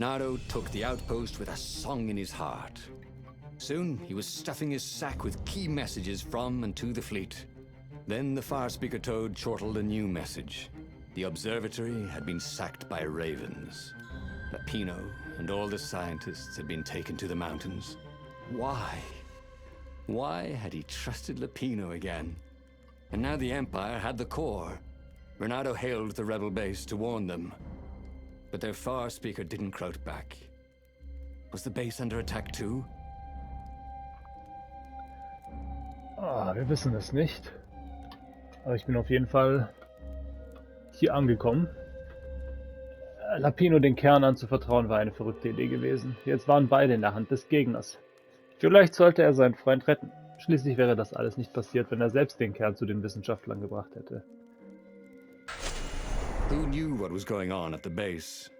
Nardo took the outpost with a song in his heart. Soon, he was stuffing his sack with key messages from and to the fleet. Then the far-speaker toad chortled a new message. The observatory had been sacked by ravens. Lapino and all the scientists had been taken to the mountains. Why? Why had he trusted Lapino again? And now the Empire had the core. Renato hailed the rebel base to warn them. But their far-speaker didn't crowd back. Was the base under attack too? Wir wissen es nicht. Aber ich bin auf jeden Fall hier angekommen. Lapino den Kern anzuvertrauen war eine verrückte Idee gewesen. Jetzt waren beide in der Hand des Gegners. Vielleicht sollte er seinen Freund retten. Schließlich wäre das alles nicht passiert, wenn er selbst den Kern zu den Wissenschaftlern gebracht hätte. Who knew what was going on at the base?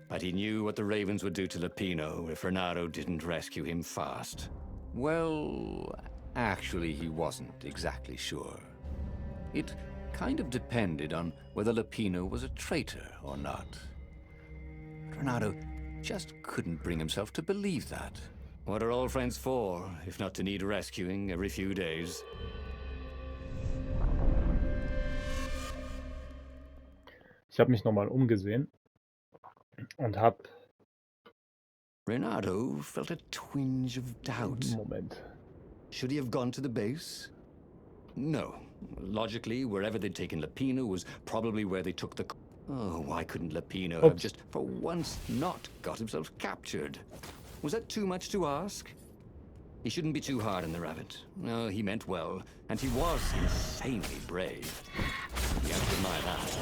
But he knew what the ravens would do to Lapino if Renato didn't rescue him fast. Well, actually he wasn't exactly sure. It kind of depended on whether Lapino was a traitor or not. Renato just couldn't bring himself to believe that. What are old friends for, if not to need rescuing every few days? Ich habe mich nochmal umgesehen und habe... Renato felt a twinge of doubt. Moment. Should he have gone to the base? No. Logically, wherever they'd taken Lapino was probably where they took the... Oh, why couldn't Lapino have just, for once, not got himself captured? Was that too much to ask? He shouldn't be too hard on the rabbit. No, he meant well, and he was insanely brave. You have to admire that.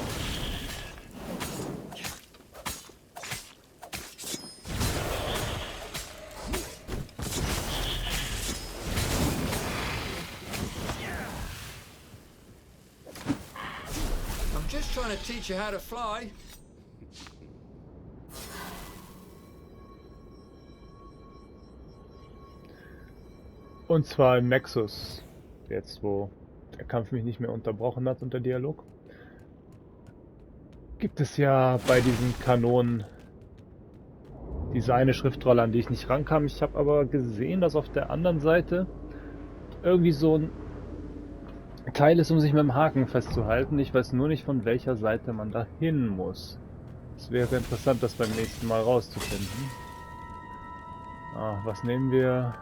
I'm just trying to teach you how to fly. Und zwar im Nexus, jetzt wo der Kampf mich nicht mehr unterbrochen hat und der Dialog, gibt es ja bei diesen Kanonen diese eine Schriftrolle, an die ich nicht rankam. Ich habe aber gesehen, dass auf der anderen Seite irgendwie so ein Teil ist, um sich mit dem Haken festzuhalten. Ich weiß nur nicht, von welcher Seite man da hin muss. Es wäre interessant, das beim nächsten Mal rauszufinden. Was nehmen wir?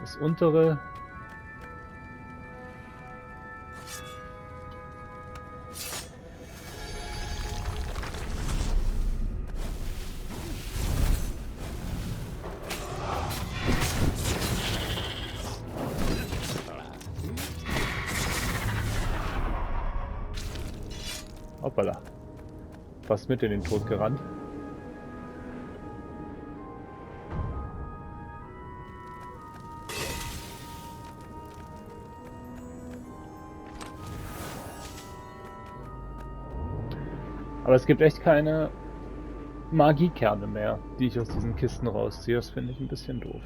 Das untere. Hoppala. Fast mit in den Tod gerannt. Aber es gibt echt keine Magiekerne mehr, die ich aus diesen Kisten rausziehe. Das finde ich ein bisschen doof.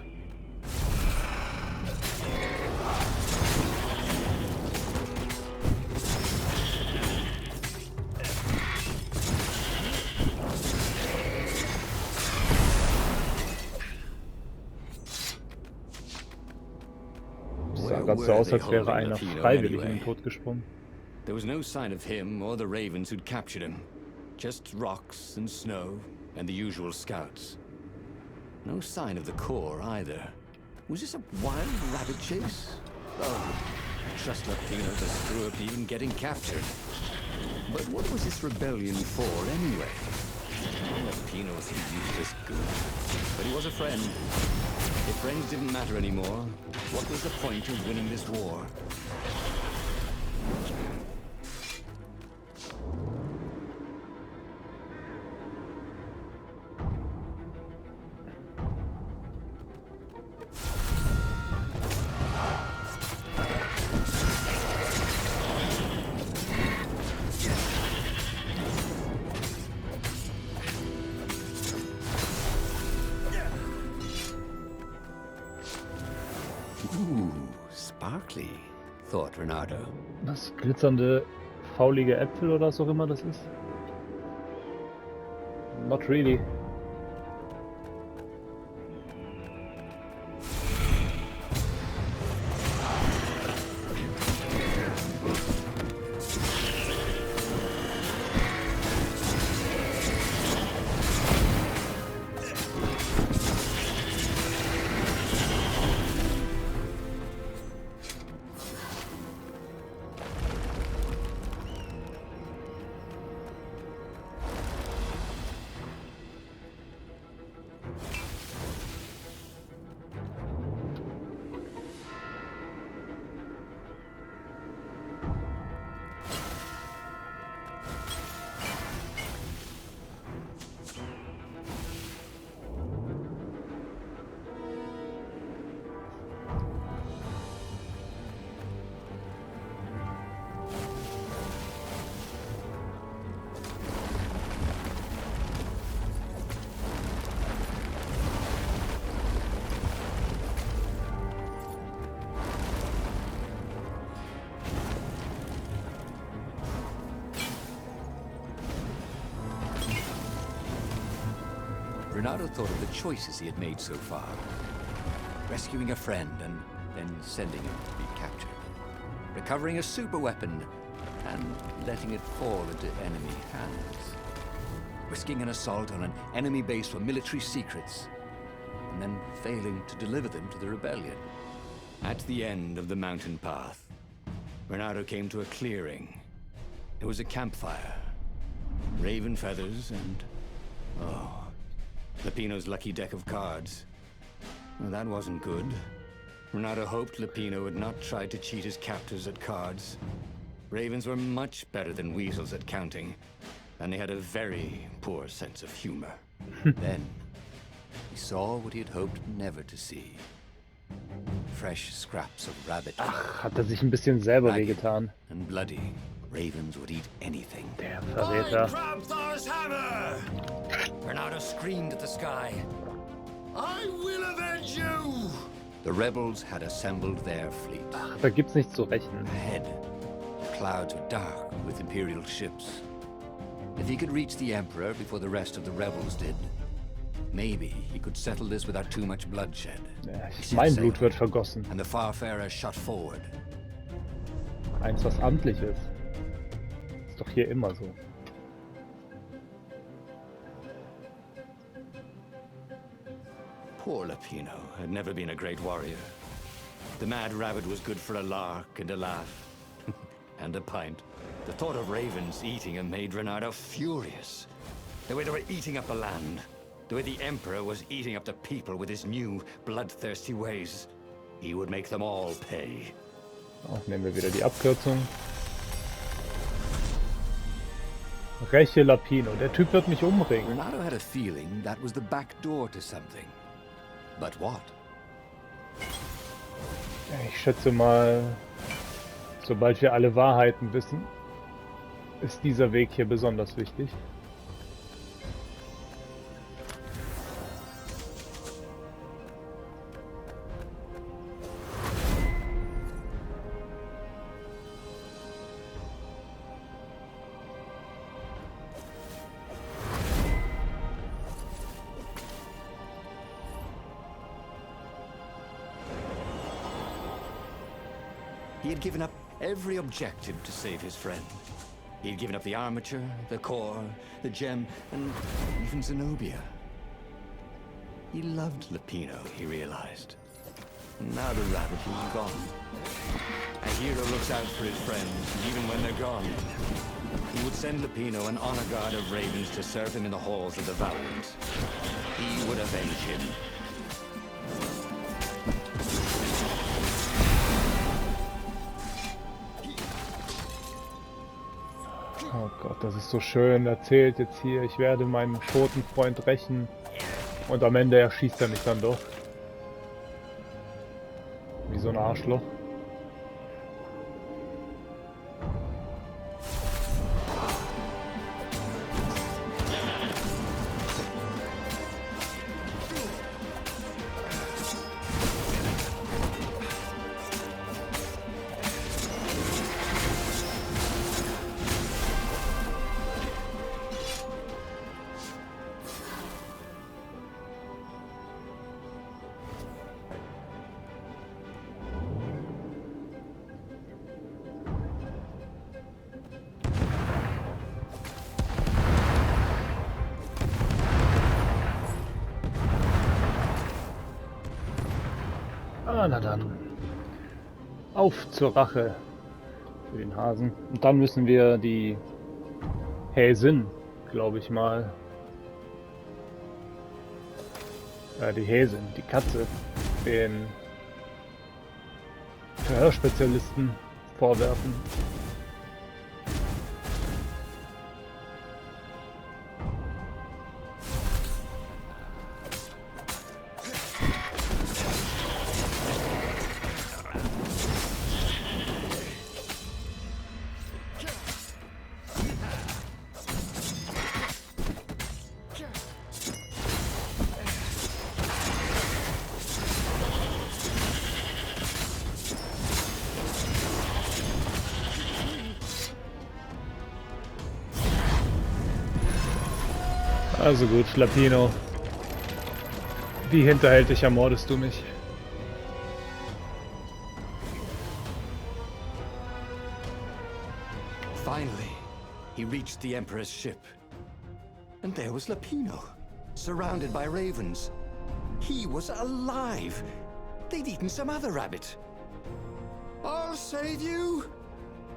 Es sah gerade so aus, als wäre einer freiwillig in den Tod gesprungen. There was no sign of him or the ravens who'd captured him. Just rocks and snow and the usual scouts. No sign of the core either. Was this a wild rabbit chase? Oh, trust Lapino to screw up even getting captured. But what was this rebellion for anyway? Lapino was a useless goon. But he was a friend. If friends didn't matter anymore, what was the point of winning this war? Sparkly, thought Renato. Das glitzernde, faulige Äpfel oder was auch immer das ist. not really. Renato thought of the choices he had made so far. Rescuing a friend and then sending him to be captured. Recovering a super weapon and letting it fall into enemy hands. Risking an assault on an enemy base for military secrets, and then failing to deliver them to the rebellion. At the end of the mountain path, Renato came to a clearing. It was a campfire. Raven feathers and... oh... Lupino's lucky deck of cards. Well, that wasn't good. Renato hoped Lupino would not try to cheat his captors at cards. Ravens were much better than weasels at counting, and they had a very poor sense of humor. Then, he saw what he had hoped never to see. Fresh scraps of rabbit fur. Ach, hat sich ein bisschen selber wehgetan. And bloody. Ravens would eat anything. Der Verräter. Renato screamed at the sky. I will avenge you! The rebels had assembled their fleet. Ach, da gibt's nichts zu rächen. Ahead, the clouds were dark with Imperial ships. If he could reach the Emperor before the rest of the rebels did, maybe he could settle this without too much bloodshed. Ja, mein Blut wird vergossen. And the Farfarer shot forward. Eins, was amtlich ist. Ist doch hier immer so. Poor Lupino had never been a great warrior. The mad rabbit was good for a lark and a laugh. And a pint. The thought of ravens eating him made Renato furious. The way they were eating up the land. The way the Emperor was eating up the people with his new, bloodthirsty ways. He would make them all pay. Oh, nehmen wir wieder die Abkürzung. Räche Lupino. Der Typ wird mich umbringen. Renato had a feeling that was the back door to something. But what? Ich schätze mal, sobald wir alle Wahrheiten wissen, ist dieser Weg hier besonders wichtig. He had given up every objective to save his friend. He had given up the armature, the core, the gem, and even Zenobia. He loved Lupino, he realized. And now the rabbit was gone. A hero looks out for his friends, even when they're gone. He would send Lupino an honor guard of ravens to serve him in the halls of the valiant. He would avenge him. Oh Gott, das ist so schön erzählt jetzt hier. Ich werde meinen toten Freund rächen. Und am Ende erschießt er mich dann doch. Wie so ein Arschloch. Ah, na dann. Auf zur Rache für den Hasen. Und dann müssen wir die Häsin, glaube ich mal. Die Häsin, die Katze, den Verhörspezialisten vorwerfen. Also gut, Lapino. Wie hinterhältig ermordest du mich? Finally, he reached the Emperor's ship. And there was Lapino, surrounded by ravens. He was alive. They'd eaten some other rabbit. I'll save you!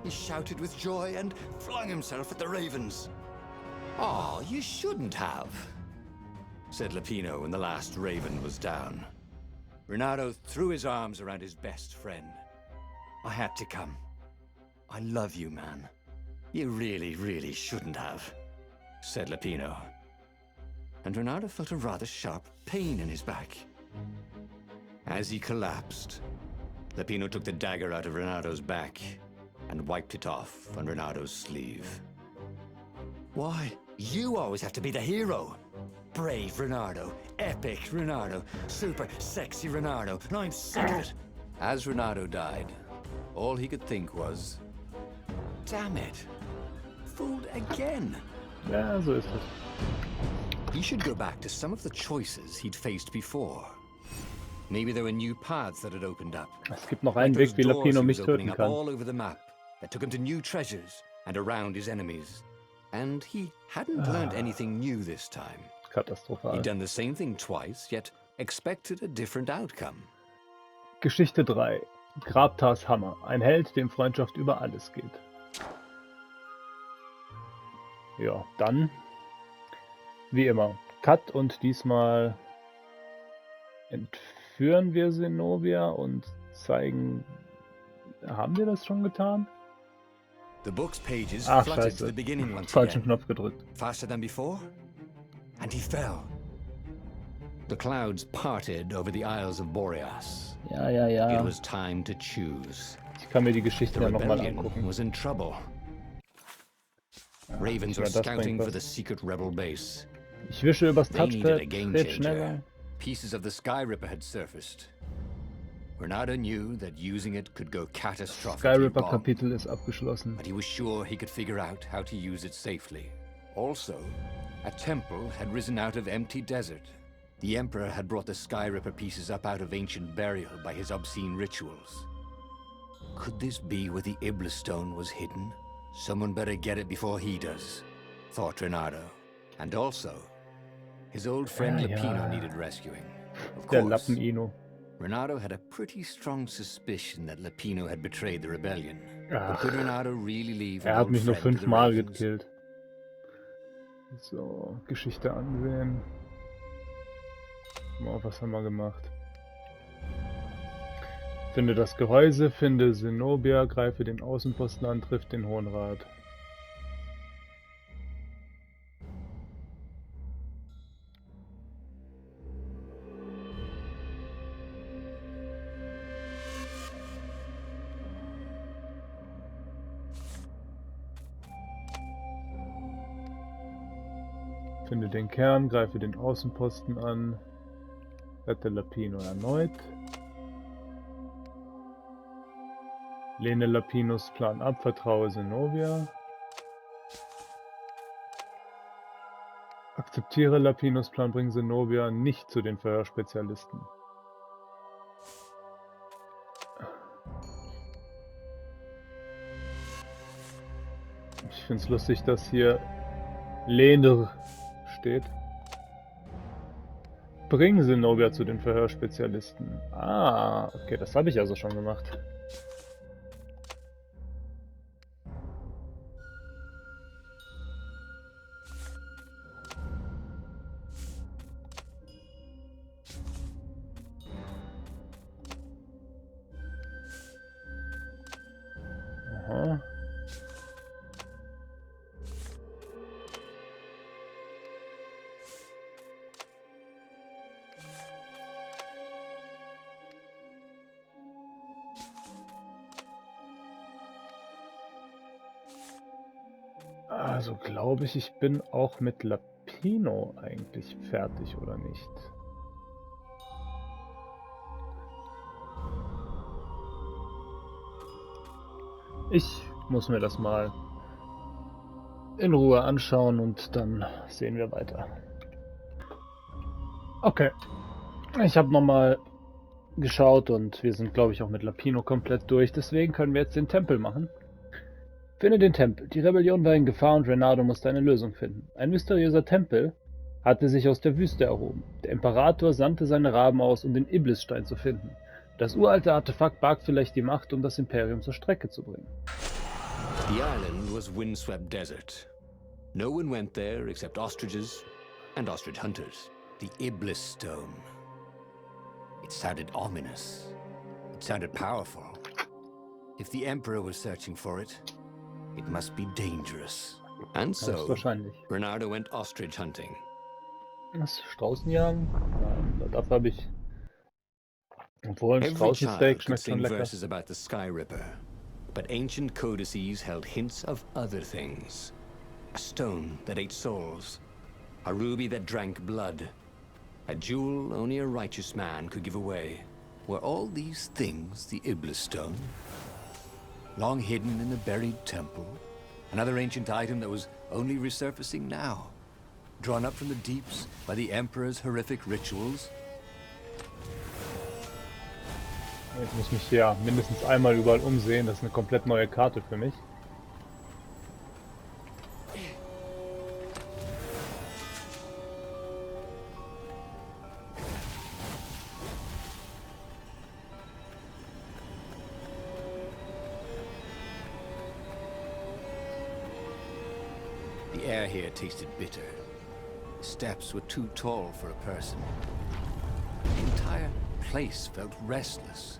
He shouted with joy and flung himself at the ravens. Oh, you shouldn't have, said Lapino when the last raven was down. Renato threw his arms around his best friend. I had to come. I love you, man. You really, really shouldn't have, said Lapino. And Renato felt a rather sharp pain in his back. As he collapsed, Lapino took the dagger out of Renato's back and wiped it off on Renato's sleeve. Why? You always have to be the hero. Brave Renato, epic Renato, super sexy Renato, and I'm sick of it. As Renato died, all he could think was, damn it, fooled again. Ja, so ist es. He should go back to some of the choices he'd faced before. Maybe there were new paths that had opened up. Es gibt noch einen Weg, wie Lapino mich töten kann. All over the map that took him to new treasures and around his enemies. And he hadn't learned anything new this time. Katastrophal. He'd done the same thing twice, yet expected a different outcome. Geschichte 3. Grabtars Hammer. Ein Held, dem Freundschaft über alles geht. Ja, dann wie immer. Cut und diesmal entführen wir Zenobia und zeigen... Haben wir das schon getan? The book's pages Ach, fluttered to scheiße. the beginning once Falschen again. Knopf gedrückt. Faster than before, and he fell. The clouds parted over the Isles of Boreas. Ja, ja, ja. It was time to choose. Ich kann mir die Geschichte The ja nochmal rebellion angucken. was in trouble. Ravens were das bringt scouting for was. the secret rebel base. Ich wische übers They needed a Touchpad. game Red changer. schneller. Pieces of the Sky Ripper had surfaced. Renato knew that using it could go catastrophically Skyripper wrong, Kapitel ist abgeschlossen. but he was sure he could figure out how to use it safely. Also, a temple had risen out of empty desert. The Emperor had brought the Sky Ripper pieces up out of ancient burial by his obscene rituals. Could this be where the Iblis stone was hidden? Someone better get it before he does, thought Renato. And also, his old friend Ja, Lapino ja. needed rescuing. Of Der course, Lappen-Ino. Renato had a pretty strong suspicion that Lapino had betrayed the rebellion. But Ach, could Renato really leave er an hat old mich nur friend to the 5-mal Ravens? gekillt. So, Geschichte ansehen. Oh, was haben wir gemacht? Finde das Gehäuse, finde Zenobia, greife den Außenposten an, trifft den Hohen Rat. Finde den Kern, greife den Außenposten an, rette Lapino erneut. Lehne Lapinos Plan ab, vertraue Zenobia. Akzeptiere Lapinos Plan, bring Zenobia nicht zu den Verhörspezialisten. Ich finde es lustig, dass hier Lehne steht. Bringen Zenobia zu den Verhörspezialisten. Ah, okay, das habe ich also schon gemacht. Aha. Also glaube ich, ich bin auch mit Lapino eigentlich fertig, oder nicht? Ich muss mir das mal in Ruhe anschauen und dann sehen wir weiter. Okay, ich habe nochmal geschaut und wir sind, glaube ich, auch mit Lapino komplett durch. Deswegen können wir jetzt den Tempel machen. Finde den Tempel. Die Rebellion war in Gefahr und Reynardo musste eine Lösung finden. Ein mysteriöser Tempel hatte sich aus der Wüste erhoben. Der Imperator sandte seine Raben aus, um den Iblisstein zu finden. Das uralte Artefakt barg vielleicht die Macht, um das Imperium zur Strecke zu bringen. The island was windswept desert. No one went there except ostriches and ostrich hunters. The Iblis Stone. It sounded ominous. It sounded powerful. If the Emperor was searching for it, it must be dangerous. And so, Wahrscheinlich. Bernardo went ostrich hunting. Was? Straußenjagen? Nein, dafür habe ich... Obwohl, ein Every Straußensteak child could schmeckt schon sing lecker. verses about the Sky Ripper, but ancient codices held hints of other things. A stone that ate souls, a ruby that drank blood, a jewel only a righteous man could give away. Were all these things the Iblis Stone? Long hidden in a buried temple? Another ancient item that was only resurfacing now? Drawn up from the deeps by the Emperor's horrific rituals? Ich muss mich hier mindestens einmal überall umsehen. Das ist eine komplett neue Karte für mich. The air here tasted bitter. The steps were too tall for a person. The entire place felt restless,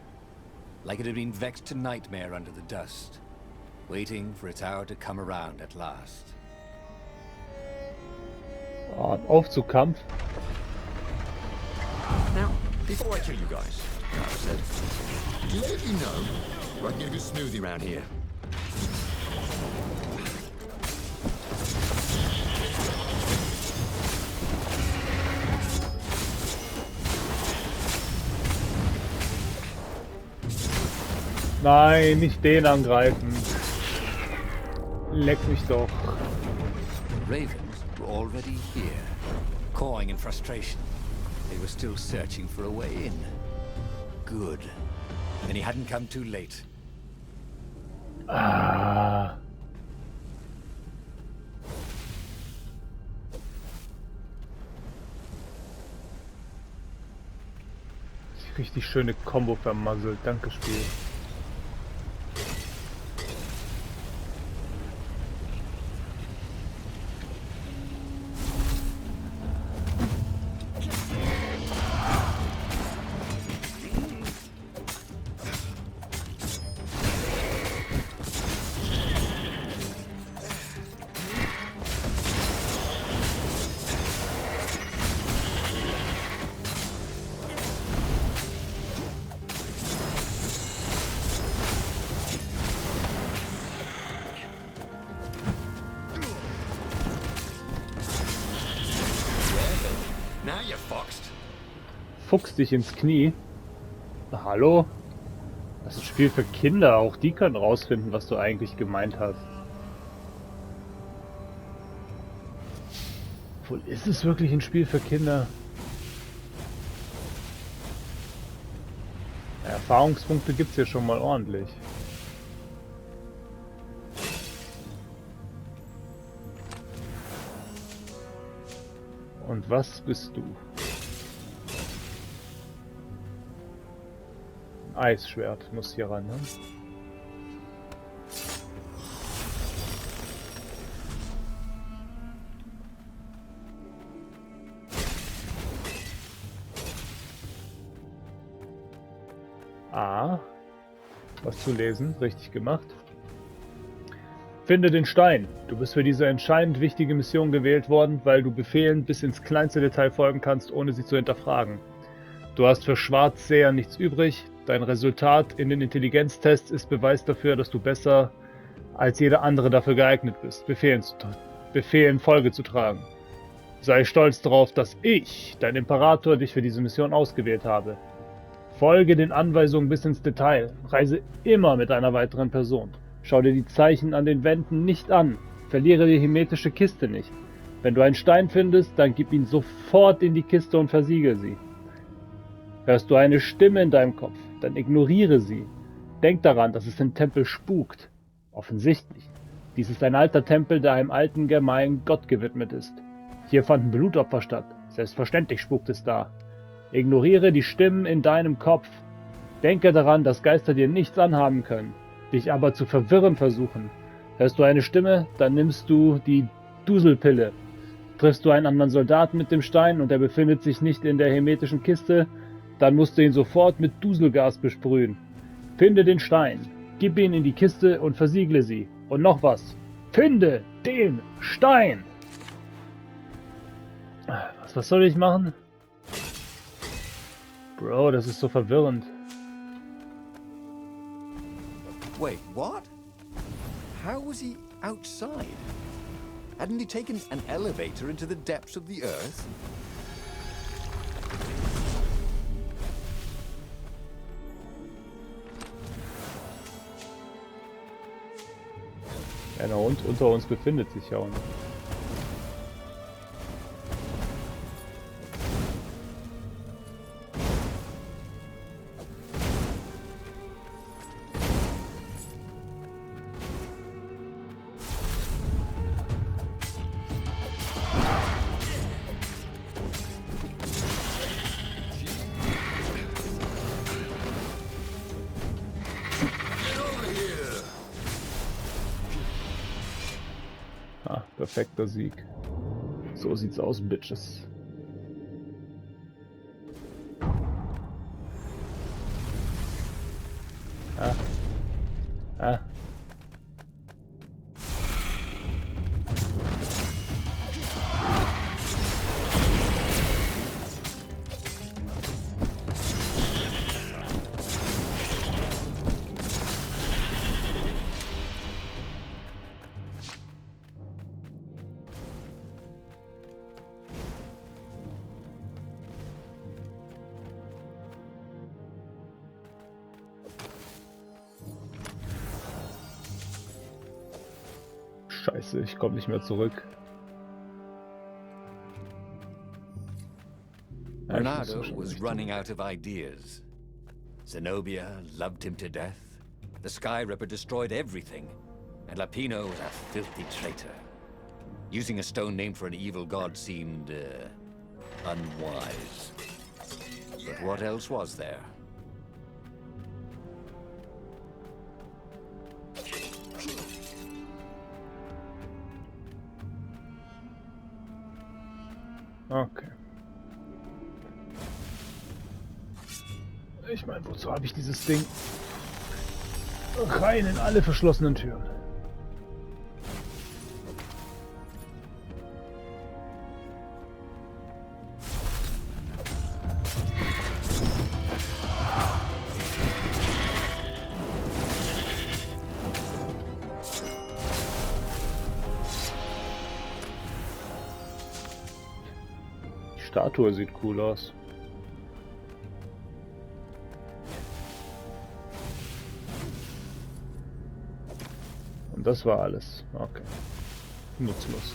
like it had been vexed to nightmare under the dust, waiting for its hour to come around at last. Oh, ein Aufzugkampf. Now, before I kill you guys, I said, let you know, where I can get a good smoothie around here. Nein, nicht den angreifen. Leck mich doch. Ravens were already here, cawing in frustration. They were still searching for a way in. Good. And he hadn't come too late. Ah. Richtig schöne Combo vermasselt. Danke, Spiel. Now you're foxed. Fuchs dich ins Knie. Hallo? Das ist ein Spiel für Kinder. Auch die können rausfinden, was du eigentlich gemeint hast. Obwohl, ist es wirklich ein Spiel für Kinder? Erfahrungspunkte gibt es hier schon mal ordentlich. Und was bist du? Eisschwert muss hier ran, ne? Ah, was zu lesen, richtig gemacht. Finde den Stein. Du bist für diese entscheidend wichtige Mission gewählt worden, weil du Befehlen bis ins kleinste Detail folgen kannst, ohne sie zu hinterfragen. Du hast für Schwarzseher nichts übrig. Dein Resultat in den Intelligenztests ist Beweis dafür, dass du besser als jeder andere dafür geeignet bist, Befehlen Folge zu tragen. Sei stolz darauf, dass ich, dein Imperator, dich für diese Mission ausgewählt habe. Folge den Anweisungen bis ins Detail. Reise immer mit einer weiteren Person. Schau dir die Zeichen an den Wänden nicht an. Verliere die hermetische Kiste nicht. Wenn du einen Stein findest, dann gib ihn sofort in die Kiste und versiegel sie. Hörst du eine Stimme in deinem Kopf, dann ignoriere sie. Denk daran, dass es im Tempel spukt. Offensichtlich. Dies ist ein alter Tempel, der einem alten, gemeinen Gott gewidmet ist. Hier fanden Blutopfer statt. Selbstverständlich spukt es da. Ignoriere die Stimmen in deinem Kopf. Denke daran, dass Geister dir nichts anhaben können, dich aber zu verwirren versuchen. Hörst du eine Stimme, dann nimmst du die Duselpille. Triffst du einen anderen Soldaten mit dem Stein und er befindet sich nicht in der hermetischen Kiste, dann musst du ihn sofort mit Duselgas besprühen. Finde den Stein, gib ihn in die Kiste und versiegle sie. Und noch was. Finde den Stein! Was soll ich machen? Bro, das ist so verwirrend. Wait, what? How was he outside? Hadn't he taken an elevator into the depths of the earth? Ja, na und unter uns befindet sich ja auch noch. Ah, perfekter Sieg. So sieht's aus, Bitches. Ah. Ah. Scheiße, ich komme nicht mehr zurück. Bernardo was running out of ideas. Zenobia loved him to death. The Sky Ripper destroyed everything. And Lapino was a filthy traitor. Using a stone named for an evil god seemed unwise. But what else was there? Okay. Ich meine, wozu habe ich dieses Ding? Rein in alle verschlossenen Türen. Die Statue sieht cool aus. Und das war alles. Okay. Nutzlos.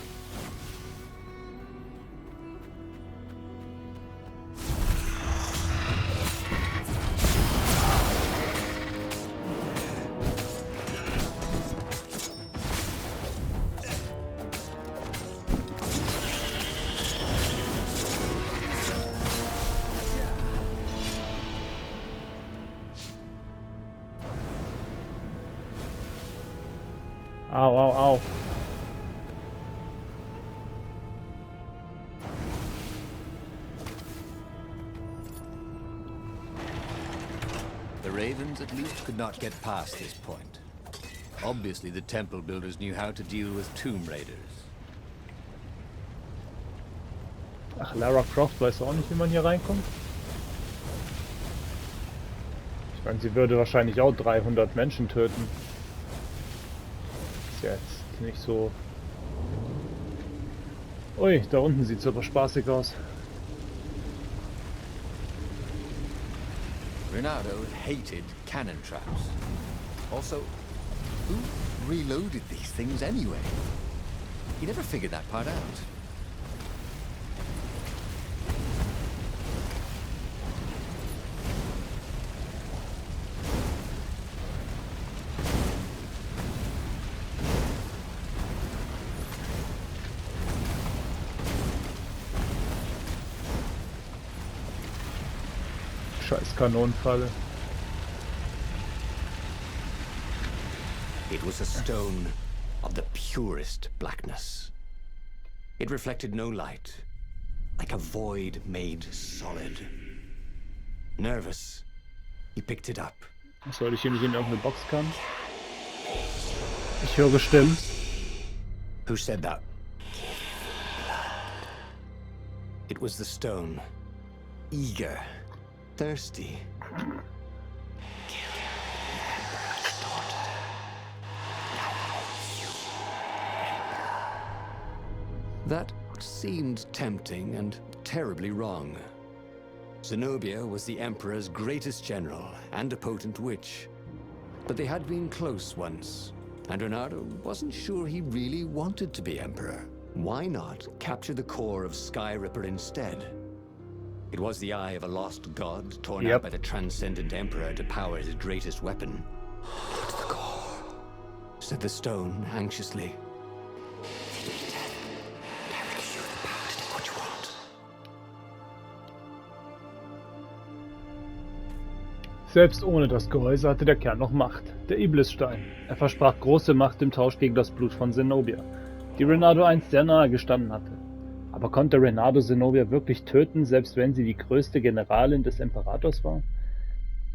Au, au, au. The Ravens at least could not get past this point. Obviously, the temple builders knew how to deal with tomb raiders. Ach, Lara Croft weiß auch nicht, wie man hier reinkommt. Ich meine, sie würde wahrscheinlich auch 300 Menschen töten. Ist ja jetzt nicht so... Ui, da unten sieht es aber spaßig aus. Renato hated cannon traps. Also, who reloaded these things anyway? He never figured that part out. Scheiß Kanonenfalle. It was a stone of the purest blackness. It reflected no light, like a void made solid. Nervous, he picked it up. Soll ich hier nicht in irgendeine Box kann? Ich höre Stimmen. Who said that? It was the stone. Eager, thirsty. That seemed tempting and terribly wrong. Zenobia was the Emperor's greatest general and a potent witch. But they had been close once, and Renato wasn't sure he really wanted to be Emperor. Why not capture the core of Sky Ripper instead? It was the eye of a lost god torn out by the transcendent Emperor to power his greatest weapon. "What's the core?" said the stone anxiously. Selbst ohne das Gehäuse hatte der Kern noch Macht. Der Iblisstein. Er versprach große Macht im Tausch gegen das Blut von Zenobia, die Renato einst sehr nahe gestanden hatte. Aber konnte Renato Zenobia wirklich töten, selbst wenn sie die größte Generalin des Imperators war?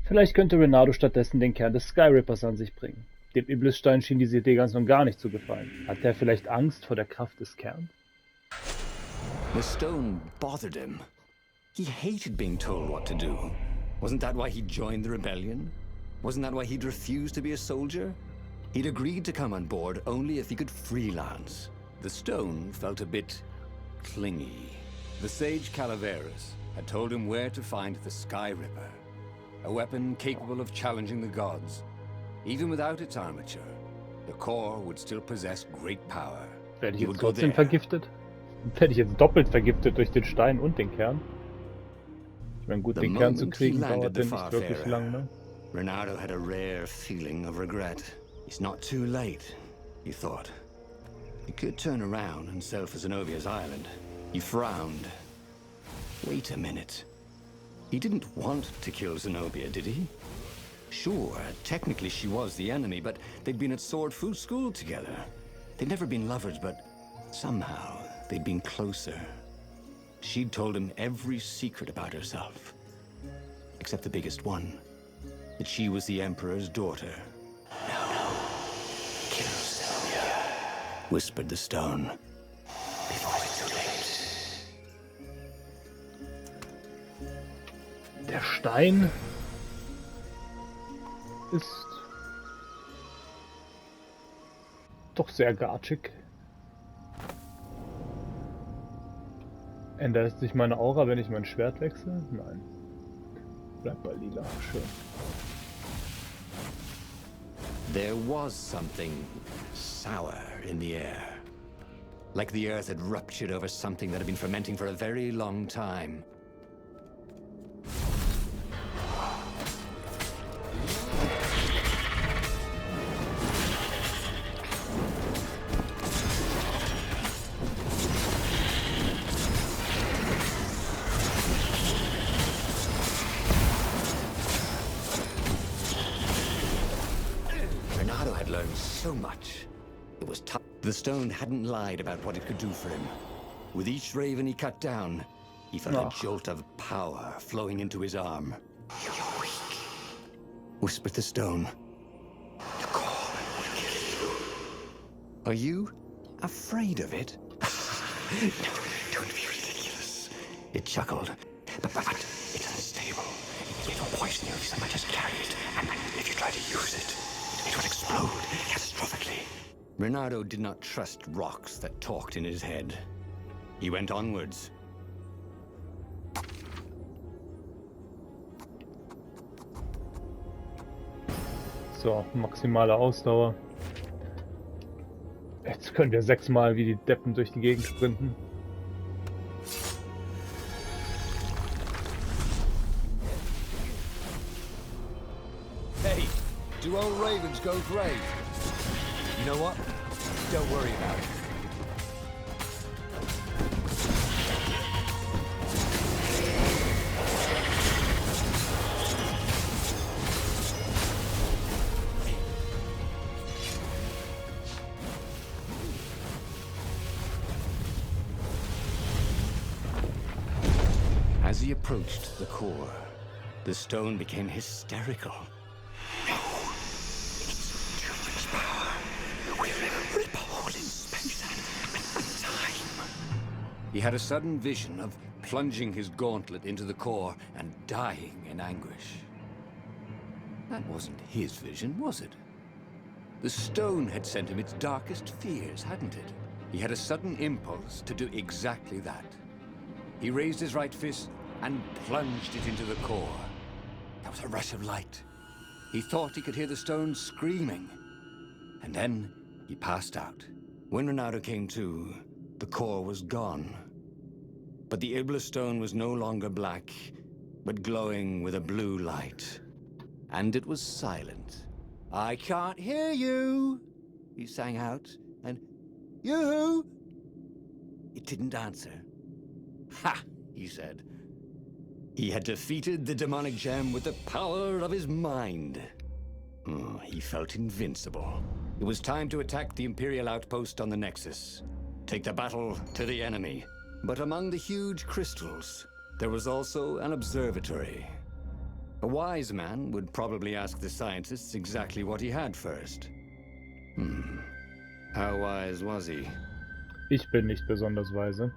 Vielleicht könnte Renato stattdessen den Kern des Sky Rippers an sich bringen. Dem Iblisstein schien diese Idee ganz und gar nicht zu gefallen. Hatte er vielleicht Angst vor der Kraft des Kerns? The stone bothered him. He hated being told what to do. Wasn't that why he joined the rebellion? Wasn't that why he'd refused to be a soldier? He'd agreed to come on board only if he could freelance. The stone felt a bit clingy. The sage Calaveras had told him where to find the Sky Ripper, a weapon capable of challenging the gods. Even without its armature, the core would still possess great power. Werde ich jetzt trotzdem vergiftet? Werde ich jetzt doppelt vergiftet durch den Stein und den Kern? Ich meine, gut, den Kern zu kriegen dauert denn nicht wirklich lang, ne? Renato had a rare feeling of regret. It's not too late, he thought. He could turn around and sail for Zenobia's island. He frowned. Wait a minute. He didn't want to kill Zenobia, did he? Sure, technically she was the enemy, but they'd been at Sword Fu school together. They'd never been lovers, but somehow they'd been closer. She'd told him every secret about herself, except the biggest one, that she was the Emperor's daughter. No, kill Zenobia, whispered the stone, before it's too late. Der Stein ist doch sehr gatschig. Ändert sich meine Aura, wenn ich mein Schwert wechsle? Nein. Bleibt bei lila. Schön. There was something sour in the air. Like the earth had ruptured over something that had been fermenting for a very long time. So much. It was tough. The stone hadn't lied about what it could do for him. With each raven he cut down, he felt a jolt of power flowing into his arm. "You're weak," whispered the stone. "The core will kill you." "Are you afraid of it?" "No, don't be ridiculous," it chuckled. But it's unstable. It will poison you if so much as carry it, and if you try to use it, it will explode catastrophically. Reynardo did not trust rocks that talked in his head. He went onwards. So, maximale Ausdauer. Jetzt können wir 6-mal wie die Deppen durch die Gegend sprinten. Hey, do old ravens go grey? You know what? Don't worry about it. As he approached the core, the stone became hysterical. No, it's too much power. We'll rip a hole in space and time. He had a sudden vision of plunging his gauntlet into the core and dying in anguish. That wasn't his vision, was it? The stone had sent him its darkest fears, hadn't it? He had a sudden impulse to do exactly that. He raised his right fist and plunged it into the core. There was a rush of light. He thought he could hear the stone screaming. And then he passed out. When Reynardo came to, the core was gone. But the Iblis stone was no longer black, but glowing with a blue light. And it was silent. "I can't hear you," he sang out. And, "You?" It didn't answer. "Ha!" he said. He had defeated the demonic gem with the power of his mind. He felt invincible. It was time to attack the Imperial outpost on the Nexus. Take the battle to the enemy. But among the huge crystals, there was also an observatory. A wise man would probably ask the scientists exactly what he had first. How wise was he? Ich bin nicht besonders weise.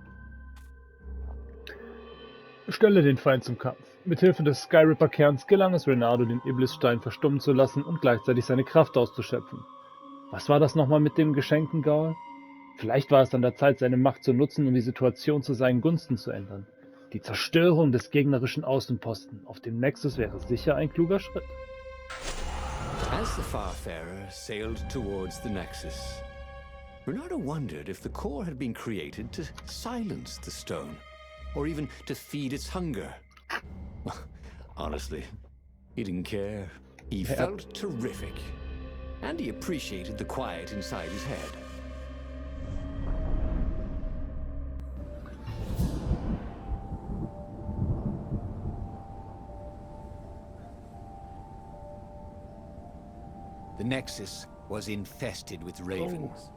Stelle den Feind zum Kampf. Mithilfe des Skyripper-Kerns gelang es Reynardo, den Iblisstein verstummen zu lassen und gleichzeitig seine Kraft auszuschöpfen. Was war das nochmal mit dem geschenkten Gaul? Vielleicht war es an der Zeit, seine Macht zu nutzen, um die Situation zu seinen Gunsten zu ändern. Die Zerstörung des gegnerischen Außenposten auf dem Nexus wäre sicher ein kluger Schritt. As the Farfarer sailed towards the Nexus, Reynardo wondered if the core had been created to silence the stone, or even to feed its hunger. Honestly, he didn't care. He felt terrific, and he appreciated the quiet inside his head. The Nexus was infested with ravens,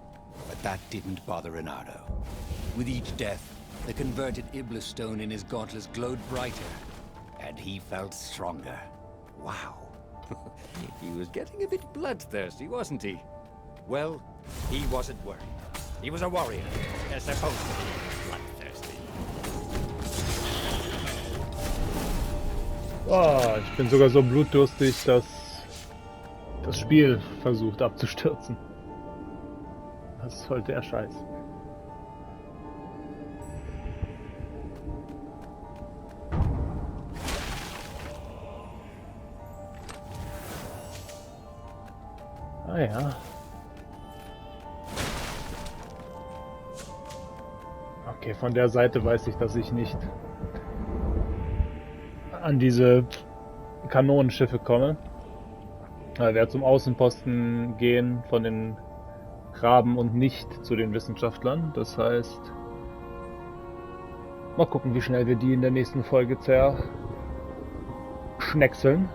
but that didn't bother Reynardo. With each death, the converted Iblis stone in his gauntlets glowed brighter, and he felt stronger. Wow. He was getting a bit bloodthirsty, wasn't he? Well, he wasn't worried. He was a warrior. They're supposed to be bloodthirsty. Oh, ich bin sogar so blutdurstig, dass das Spiel versucht abzustürzen. Was soll der Scheiß? Ah ja. Okay, von der Seite weiß ich, dass ich nicht an diese Kanonenschiffe komme. Ich werde zum Außenposten gehen von den Raben und nicht zu den Wissenschaftlern. Das heißt, mal gucken, wie schnell wir die in der nächsten Folge zerschnächseln.